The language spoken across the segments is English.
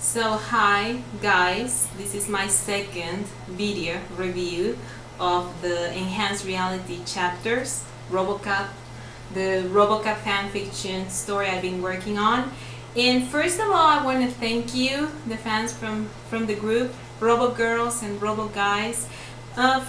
So hi guys, this is my second video review of the Enhanced Reality chapters, RoboCop, the RoboCop fanfiction story I've been working on. And first of all, I want to thank you, the fans from the group, Robo Girls and Robo Guys,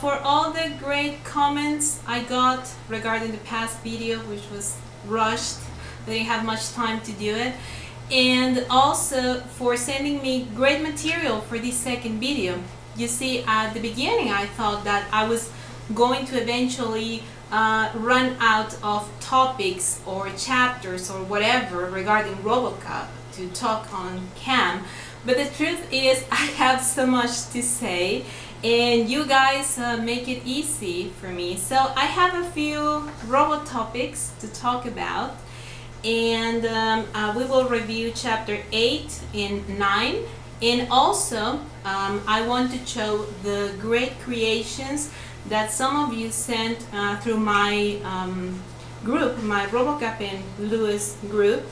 for all the great comments I got regarding the past video, which was rushed. I didn't have much time to do it. And also for sending me great material for this second video. You see, at the beginning I thought that I was going to eventually run out of topics or chapters or whatever regarding RoboCop to talk on cam, but the truth is I have so much to say and you guys make it easy for me. So I have a few robotopics to talk about, and we will review chapter 8 and 9, and also I want to show the great creations that some of you sent through my group, my RoboCop and Lewis group,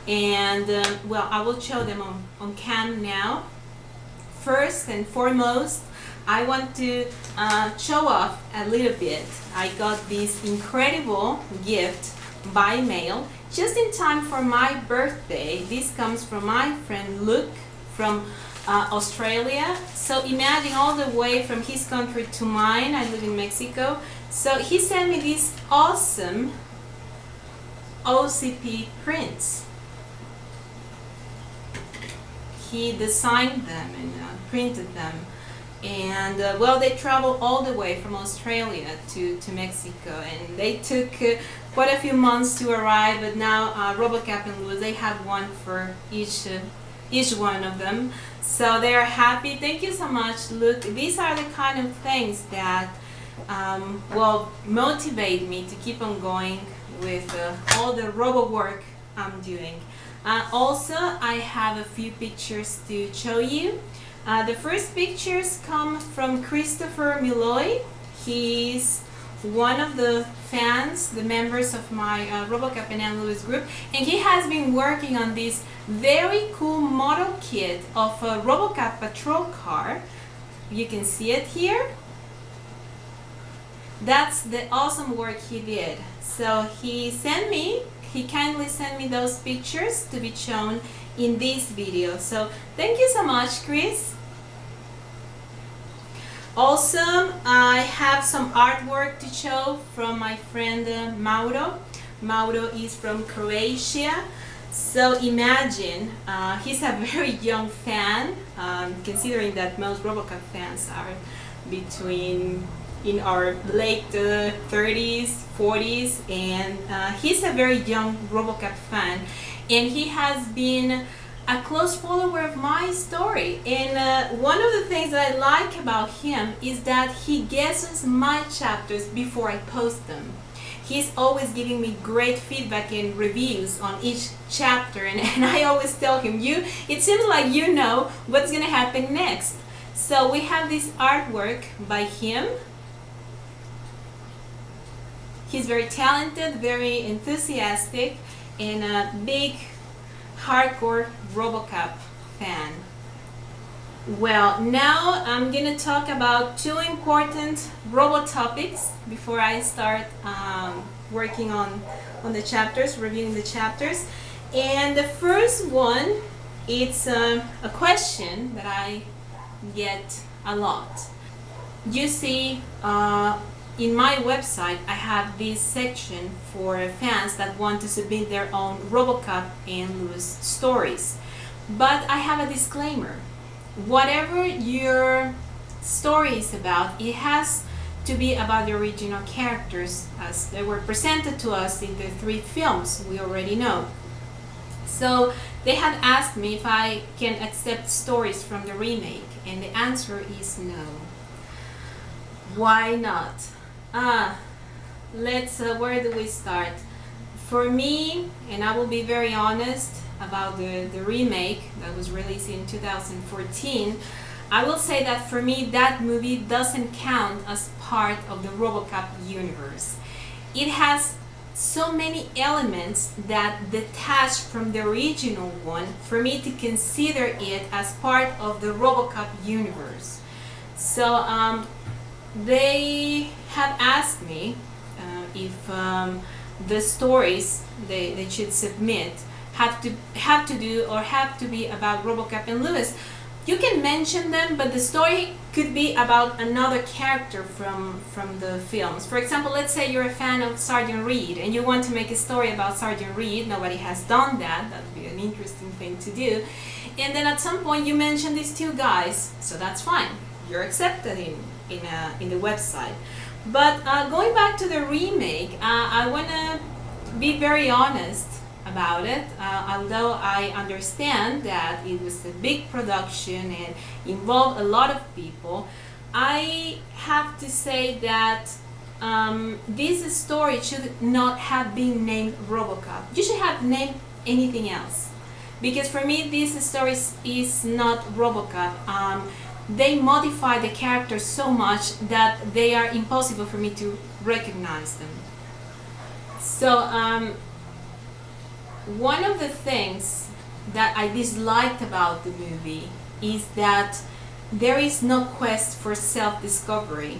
and well, I will show them on cam now. First and foremost, I want to show off a little bit. I got this incredible gift by mail just in time for my birthday. This comes from my friend Luke from Australia. So imagine all the way from his country to mine. I live in Mexico. So he sent me these awesome OCP prints. He designed them and printed them. And well, they traveled all the way from Australia to Mexico, and they took quite a few months to arrive, but now RoboCop and Lewis, they have one for each one of them, so they are happy. Thank you so much, Luke. These are the kind of things that well, motivate me to keep on going with all the robo work I'm doing. Also, I have a few pictures to show you. The first pictures come from Christopher Milloy. He's one of the fans, the members of my RoboCop and Lewis group, and he has been working on this very cool model kit of a RoboCop patrol car. You can see it here. That's the awesome work he did. So he kindly sent me those pictures to be shown in this video. So thank you so much, Chris. Also, I have some artwork to show from my friend Mauro. Mauro is from Croatia. So imagine, he's a very young fan, considering that most RoboCop fans are in our late 30s, 40s, and he's a very young RoboCop fan, and he has been a close follower of my story. And one of the things that I like about him is that he guesses my chapters before I post them. He's always giving me great feedback and reviews on each chapter, and I always tell him, it seems like you know what's gonna happen next. So we have this artwork by him. He's very talented, very enthusiastic, and a big hardcore RoboCop fan. Well, now I'm gonna talk about two important robotopics before I start working on the chapters, reviewing the chapters. And the first one, it's a question that I get a lot. You see, in my website, I have this section for fans that want to submit their own RoboCop and Lewis stories. But I have a disclaimer. Whatever your story is about, it has to be about the original characters as they were presented to us in the 3 films we already know. So they had asked me if I can accept stories from the remake, and the answer is no. Why not? Where do we start? For me, and I will be very honest about the remake that was released in 2014, I will say that for me that movie doesn't count as part of the RoboCop universe. It has so many elements that detach from the original one for me to consider it as part of the RoboCop universe. So they have asked me if the stories they should submit have to do or have to be about RoboCop and Lewis. You can mention them, but the story could be about another character from the films. For example, let's say you're a fan of Sergeant Reed and you want to make a story about Sergeant Reed. Nobody has done that. That would be an interesting thing to do. And then at some point you mention these two guys, so that's fine. You're accepted in the website. But going back to the remake, I want to be very honest about it. Although I understand that it was a big production and involved a lot of people, I have to say that this story should not have been named RoboCop. You should have named anything else, because for me this story is not RoboCop. They modify the characters so much that they are impossible for me to recognize them. So one of the things that I disliked about the movie is that there is no quest for self-discovery.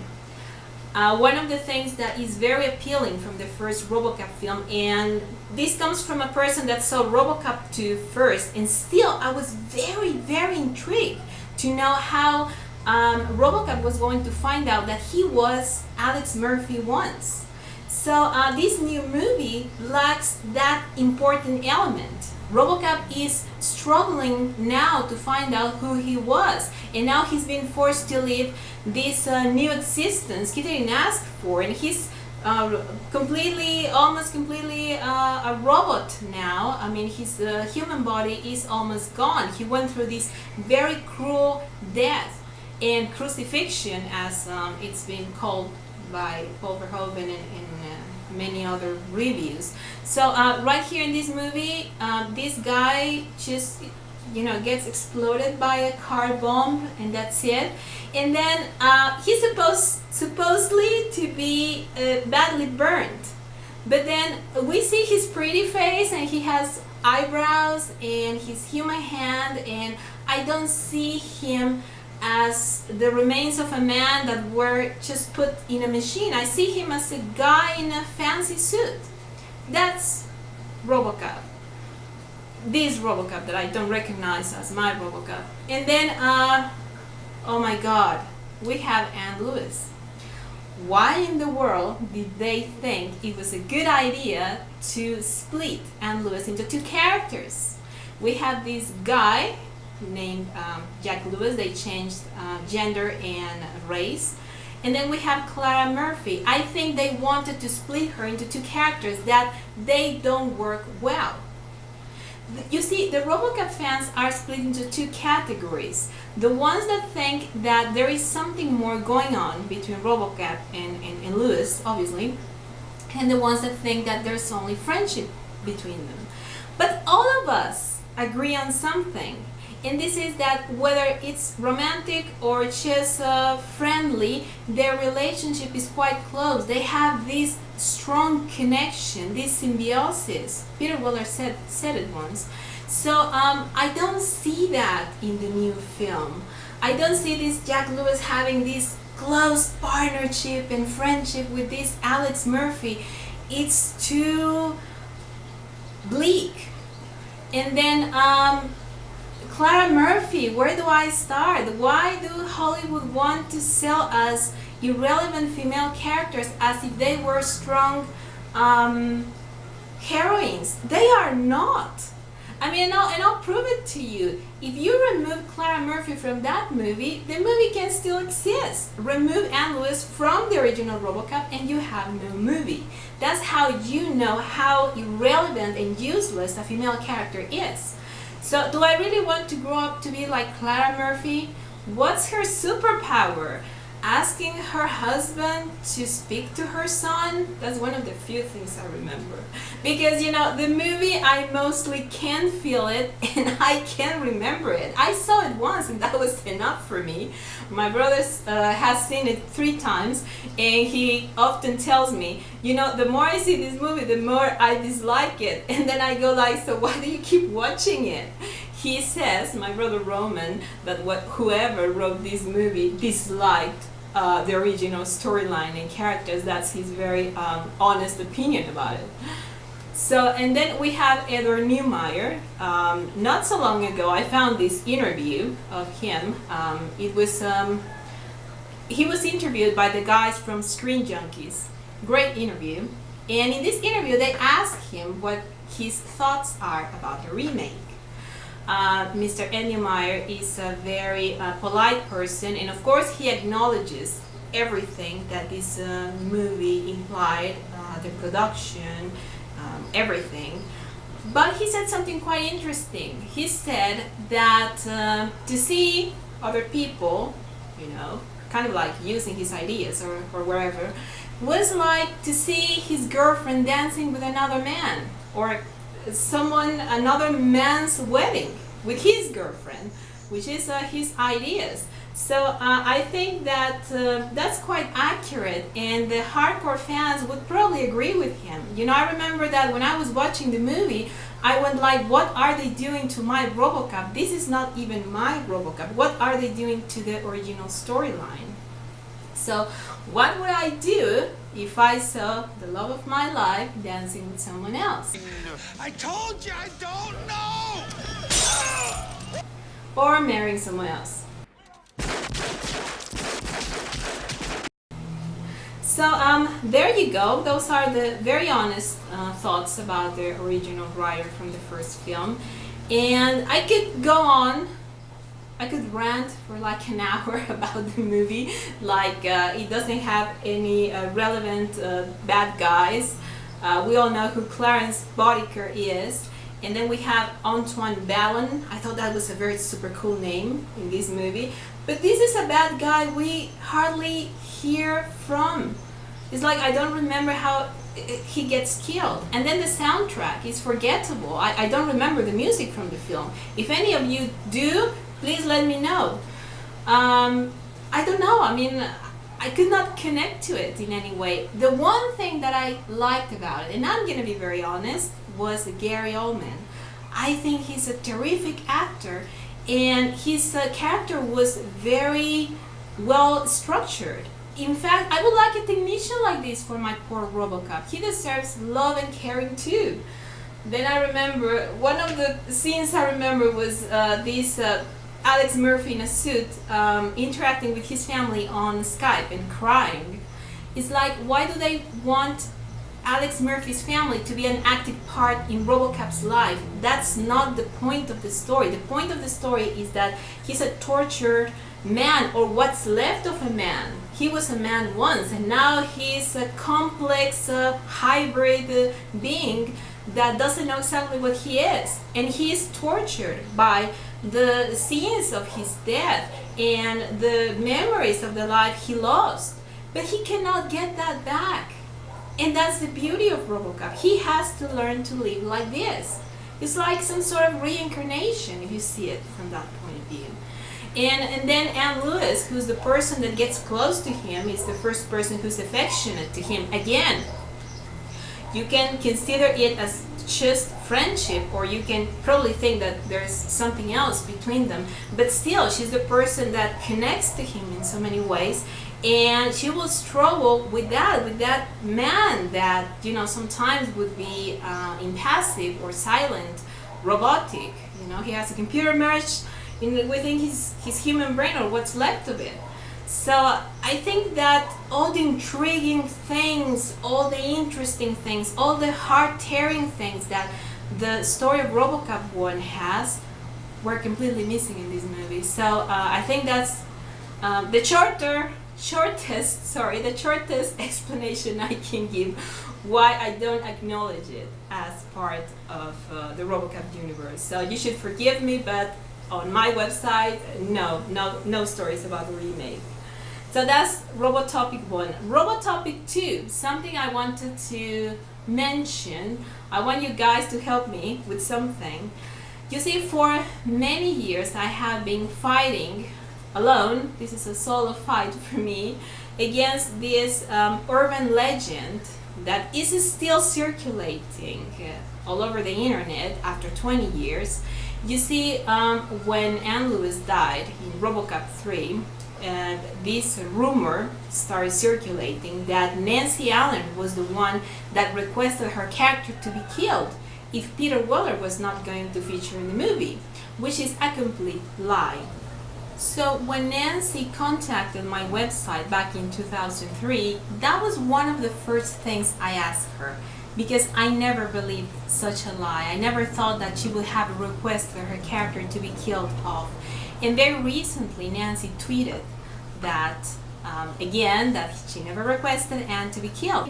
One of the things that is very appealing from the first RoboCop film, and this comes from a person that saw RoboCop 2 first, and still I was very, very intrigued to know how RoboCop was going to find out that he was Alex Murphy once. So this new movie lacks that important element. RoboCop is struggling now to find out who he was, and now he's been forced to live this new existence he didn't ask for, and he's almost completely a robot now. I mean, his human body is almost gone. He went through this very cruel death and crucifixion, as it's been called by Paul Verhoeven and many other reviews. So right here in this movie, this guy just gets exploded by a car bomb, and that's it. And then he's supposedly to be badly burned, but then we see his pretty face and he has eyebrows and his human hand, and I don't see him as the remains of a man that were just put in a machine. I see him as a guy in a fancy suit. That's RoboCop. This RoboCop that I don't recognize as my RoboCop. And then, oh my God, we have Ann Lewis. Why in the world did they think it was a good idea to split Ann Lewis into two characters? We have this guy named Jack Lewis. They changed gender and race. And then we have Clara Murphy. I think they wanted to split her into two characters that they don't work well. You see, the RoboCop fans are split into two categories. The ones that think that there is something more going on between RoboCop and Lewis, obviously, and the ones that think that there's only friendship between them. But all of us agree on something. And this is that whether it's romantic or just friendly, their relationship is quite close. They have this strong connection, this symbiosis. Peter Weller said it once. So I don't see that in the new film. I don't see this Jack Lewis having this close partnership and friendship with this Alex Murphy. It's too bleak. And then Clara Murphy, where do I start? Why do Hollywood want to sell us irrelevant female characters as if they were strong heroines? They are not. I mean, and I'll prove it to you. If you remove Clara Murphy from that movie, the movie can still exist. Remove Ann Lewis from the original RoboCop and you have no movie. That's how you know how irrelevant and useless a female character is. So do I really want to grow up to be like Clara Murphy? What's her superpower? asking her husband to speak to her son. That's one of the few things I remember. Because, the movie, I mostly can feel it and I can remember it. I saw it once and that was enough for me. My brother has seen it 3 times and he often tells me, the more I see this movie, the more I dislike it. And then I go like, so why do you keep watching it? He says, my brother Roman, that whoever wrote this movie disliked the original storyline and characters. That's his very honest opinion about it. So, and then we have Edward Neumeier. Not so long ago, I found this interview of him. He was interviewed by the guys from Screen Junkies. Great interview. And in this interview, they asked him what his thoughts are about the remake. Mr. Ed Neumeier is a very polite person, and of course he acknowledges everything that this movie implied, the production, everything. But he said something quite interesting. He said that to see other people, kind of like using his ideas or wherever, was like to see his girlfriend dancing with another man, or another man's wedding with his girlfriend, which is his ideas. So I think that that's quite accurate, and the hardcore fans would probably agree with him. I remember that when I was watching the movie, I went like, what are they doing to my RoboCop? This is not even my RoboCop. What are they doing to the original storyline? So what would I do if I saw the love of my life dancing with someone else? I told you I don't know! Or marrying someone else. So there you go. Those are the very honest thoughts about the original writer from the first film. And I could go on. I could rant for like an hour about the movie, like it doesn't have any relevant bad guys. We all know who Clarence Boddicker is. And then we have Antoine Ballon. I thought that was a very super cool name in this movie. But this is a bad guy we hardly hear from. It's like I don't remember how he gets killed. And then the soundtrack is forgettable. I don't remember the music from the film. If any of you do, please let me know. I don't know. I mean, I could not connect to it in any way. The one thing that I liked about it, and I'm going to be very honest, was Gary Oldman. I think he's a terrific actor, and his character was very well structured. In fact, I would like a technician like this for my poor RoboCop. He deserves love and caring too. Then I remember, one of the scenes I remember was this Alex Murphy in a suit interacting with his family on Skype and crying. It's like, why do they want Alex Murphy's family to be an active part in RoboCop's life? That's not the point of the story. The point of the story is that he's a tortured man, or what's left of a man. He was a man once, and now he's a complex hybrid being that doesn't know exactly what he is. And he's tortured by the scenes of his death and the memories of the life he lost. But he cannot get that back. And that's the beauty of RoboCop. He has to learn to live like this. It's like some sort of reincarnation, if you see it from that point of view. And then Anne Lewis, who's the person that gets close to him, is the first person who's affectionate to him. Again, you can consider it as just friendship, or you can probably think that there's something else between them. But still, she's the person that connects to him in so many ways. And she will struggle with that man that, sometimes would be impassive or silent, robotic. He has a computer merged within his human brain, or what's left of it. So I think that all the intriguing things, all the interesting things, all the heart-tearing things that the story of RoboCop 1 has were completely missing in this movie. So I think that's the shortest explanation I can give why I don't acknowledge it as part of the RoboCop universe. So you should forgive me, but on my website, no stories about the remake. So that's Robotopic 1. Robotopic 2, something I wanted to mention. I want you guys to help me with something. You see, for many years I have been fighting alone. This is a solo fight for me against this urban legend that is still circulating all over the internet after 20 years. You see, when Anne Lewis died in RoboCop 3, this rumor started circulating that Nancy Allen was the one that requested her character to be killed if Peter Weller was not going to feature in the movie, which is a complete lie. So when Nancy contacted my website back in 2003, that was one of the first things I asked her, because I never believed such a lie. I never thought that she would have a request for her character to be killed off. And very recently Nancy tweeted that, again, that she never requested Anne to be killed.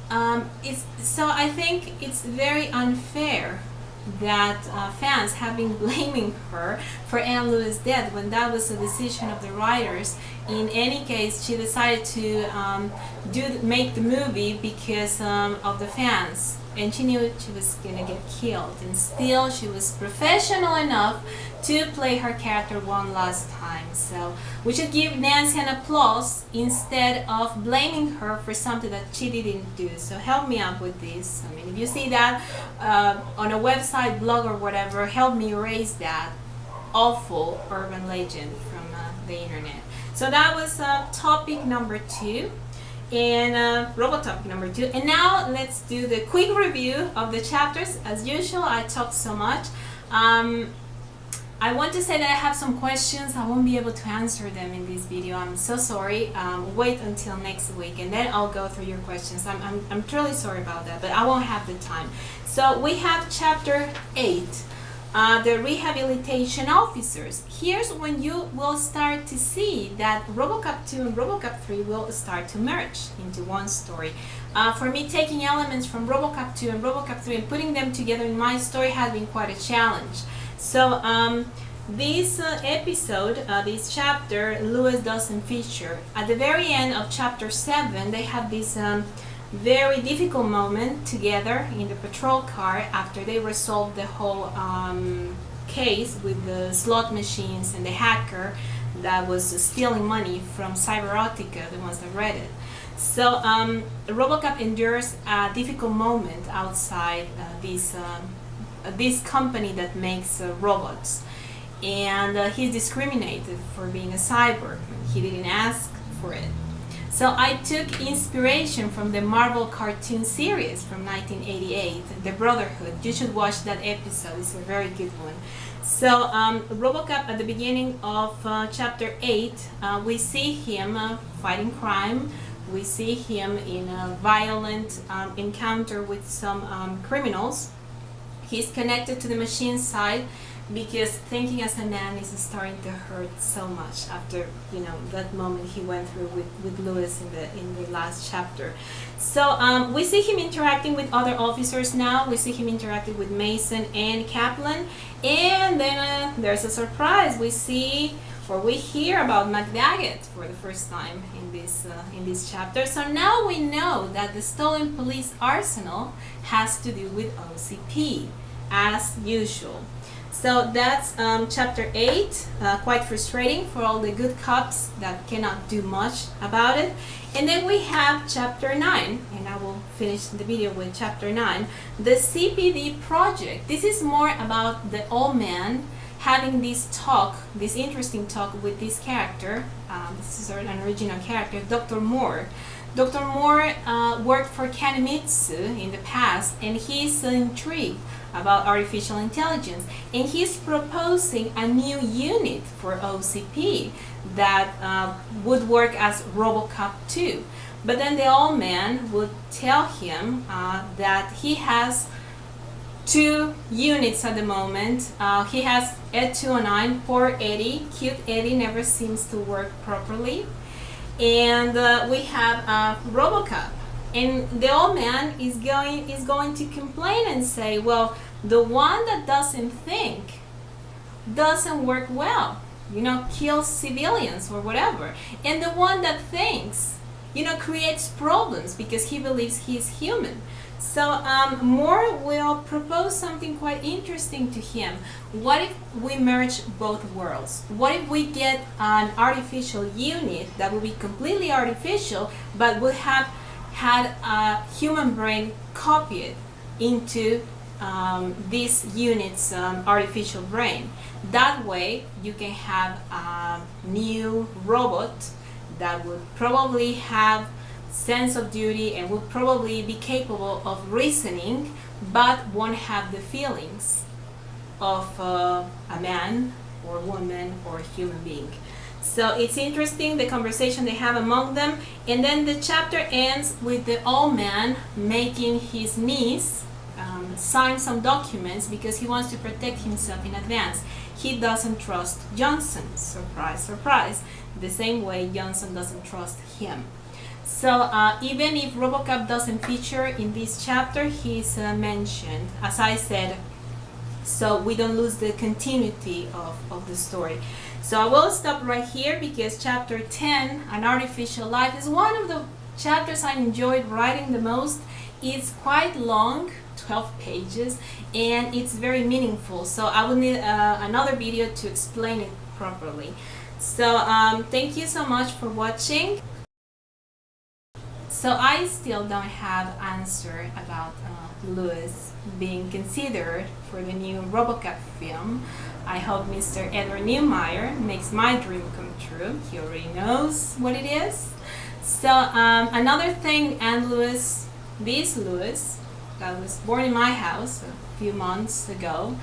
So I think it's very unfair that fans have been blaming her for Anne Lewis' death when that was a decision of the writers. In any case, she decided to make the movie because of the fans, and she knew she was gonna get killed, and still she was professional enough to play her character one last time. So we should give Nancy an applause instead of blaming her for something that she didn't do. So help me out with this. I mean, if you see that on a website, blog or whatever, help me erase that awful urban legend from the internet. So that was topic number 2, and Robotopic number 2. And now let's do the quick review of the chapters. As usual, I talked so much. I want to say that I have some questions. I won't be able to answer them in this video. I'm so sorry. Wait until next week and then I'll go through your questions. I'm truly sorry about that, but I won't have the time. So we have chapter 8, the rehabilitation officers. Here's when you will start to see that RoboCop 2 and RoboCop 3 will start to merge into one story. For me, taking elements from RoboCop 2 and RoboCop 3 and putting them together in my story has been quite a challenge. So this episode, this chapter, Lewis doesn't feature. At the very end of chapter 7, they have this very difficult moment together in the patrol car after they resolve the whole case with the slot machines and the hacker that was stealing money from Cyberotica, the ones that read it. So RoboCop endures a difficult moment outside this company that makes robots, and he's discriminated for being a cyborg. He didn't ask for it. So I took inspiration from the Marvel cartoon series from 1988, The Brotherhood. You should watch that episode, it's a very good one. So RoboCop, at the beginning of chapter 8, we see him fighting crime. We see him in a violent encounter with some criminals. He's connected to the machine side because thinking as a man is starting to hurt so much after, you know, that moment he went through with Lewis in the last chapter. So we see him interacting with other officers now. We see him interacting with Mason and Kaplan, and then there's a surprise. We hear about McDaggett for the first time in this chapter. So now we know that the stolen police arsenal has to do with OCP, as usual. So that's chapter 8, quite frustrating for all the good cops that cannot do much about it. And then we have chapter 9, and I will finish the video with chapter 9, the CPD project. This is more about the old man having this interesting talk with this character. This is an original character, Dr. Moore. Dr. Moore worked for Kanemitsu in the past, and he's intrigued about artificial intelligence, and he's proposing a new unit for OCP that would work as RoboCop 2. But then the old man would tell him that he has 2 units at the moment. He has Ed 209, poor Eddie, cute Eddie never seems to work properly. And we have RoboCop. And the old man is going to complain and say, well, the one that doesn't think doesn't work well. kills civilians or whatever. And the one that thinks, creates problems because he believes he's human. So Moore will propose something quite interesting to him. What if we merge both worlds? What if we get an artificial unit that will be completely artificial, but will have had a human brain copied into this unit's artificial brain? That way you can have a new robot that would probably have sense of duty and would probably be capable of reasoning, but won't have the feelings of a man or woman or human being. So it's interesting the conversation they have among them. And then the chapter ends with the old man making his niece sign some documents because he wants to protect himself in advance. He doesn't trust Johnson. Surprise, surprise. The same way Johnson doesn't trust him. So even if RoboCop doesn't feature in this chapter, he's mentioned, as I said, so we don't lose the continuity of the story. So I will stop right here because chapter 10, An Artificial Life, is one of the chapters I enjoyed writing the most. It's quite long, 12 pages, and it's very meaningful. So I will need another video to explain it properly. So thank you so much for watching. So I still don't have answer about Lewis being considered for the new RoboCop film. I hope Mr. Edward Neumeier makes my dream come true. He already knows what it is. So another thing, and Lewis, this Lewis, that was born in my house a few months ago.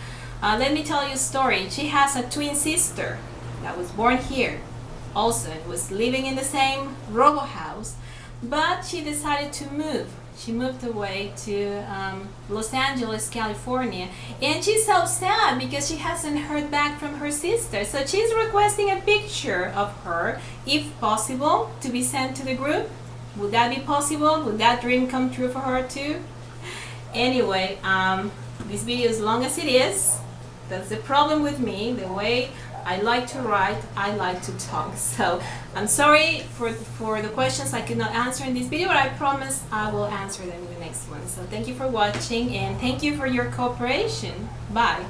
Let me tell you a story. She has a twin sister that was born here. Also, was living in the same robo house. But she decided to move. She moved away to Los Angeles, California, and she's so sad because she hasn't heard back from her sister. So she's requesting a picture of her, if possible, to be sent to the group. Would that be possible? Would that dream come true for her too? Anyway, this video is long as it is. That's the problem with me. The way I like to write, I like to talk. So I'm sorry for the questions I could not answer in this video, but I promise I will answer them in the next one. So thank you for watching and thank you for your cooperation. Bye.